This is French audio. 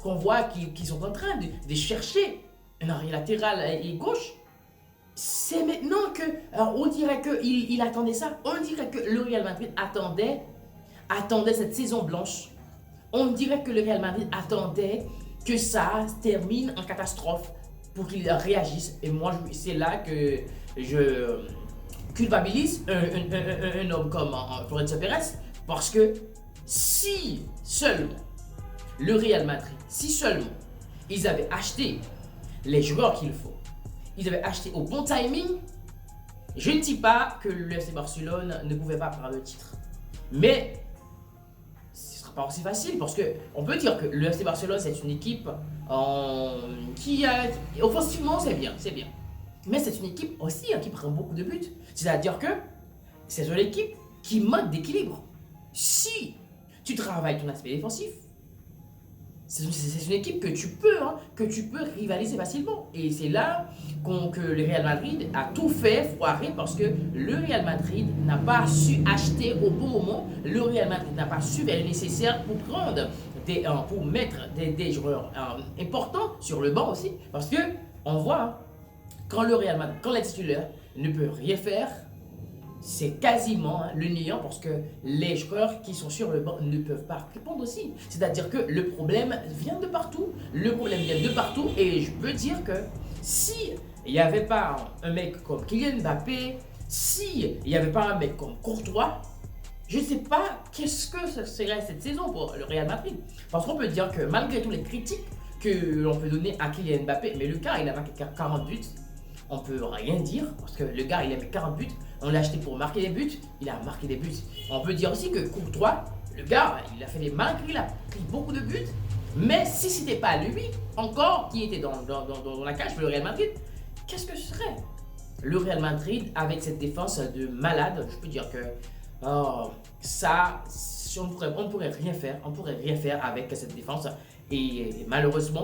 qu'on voit qu'ils sont en train de chercher un arrière latéral et gauche. C'est maintenant que, alors on dirait qu'il attendait ça. On dirait que le Real Madrid attendait cette saison blanche. On dirait que le Real Madrid attendait que ça se termine en catastrophe pour qu'il réagisse. Et moi, c'est là que je culpabilise un homme comme Florentino Pérez. Parce que si seulement le Real Madrid, si seulement ils avaient acheté les joueurs qu'il faut, ils avaient acheté au bon timing, je ne dis pas que le FC Barcelone ne pouvait pas prendre le titre. Mais ce ne sera pas aussi facile parce qu'on peut dire que le FC Barcelone c'est une équipe qui offensivement c'est bien. Mais c'est une équipe aussi qui prend beaucoup de buts. C'est-à-dire que c'est une équipe qui manque d'équilibre. Si tu travailles ton aspect défensif, c'est une équipe que tu peux rivaliser facilement. Et c'est là que le Real Madrid a tout fait foirer parce que le Real Madrid n'a pas su acheter au bon moment. Le Real Madrid n'a pas su faire le nécessaire pour pour mettre des joueurs importants sur le banc aussi. Parce que on voit quand le Real Madrid, quand les titulaires ne peut rien faire, c'est quasiment le néant parce que les joueurs qui sont sur le banc ne peuvent pas répondre aussi. C'est-à-dire que le problème vient de partout. Et je peux dire que si il n'y avait pas un mec comme Kylian Mbappé, si il n'y avait pas un mec comme Courtois, je ne sais pas qu'est-ce que ce serait cette saison pour le Real Madrid. Parce qu'on peut dire que malgré toutes les critiques que l'on peut donner à Kylian Mbappé, mais le gars il a marqué 40 buts. On peut rien dire parce que le gars il a mis 40 buts, on l'a acheté pour marquer des buts, il a marqué des buts. On peut dire aussi que Courtois, le gars, il a fait des malgré, il a pris beaucoup de buts, mais si c'était pas lui encore qui était dans la cage pour le Real Madrid, qu'est-ce que ce serait? Le Real Madrid avec cette défense de malade, je peux dire que ça, on ne pourrait rien faire avec cette défense et malheureusement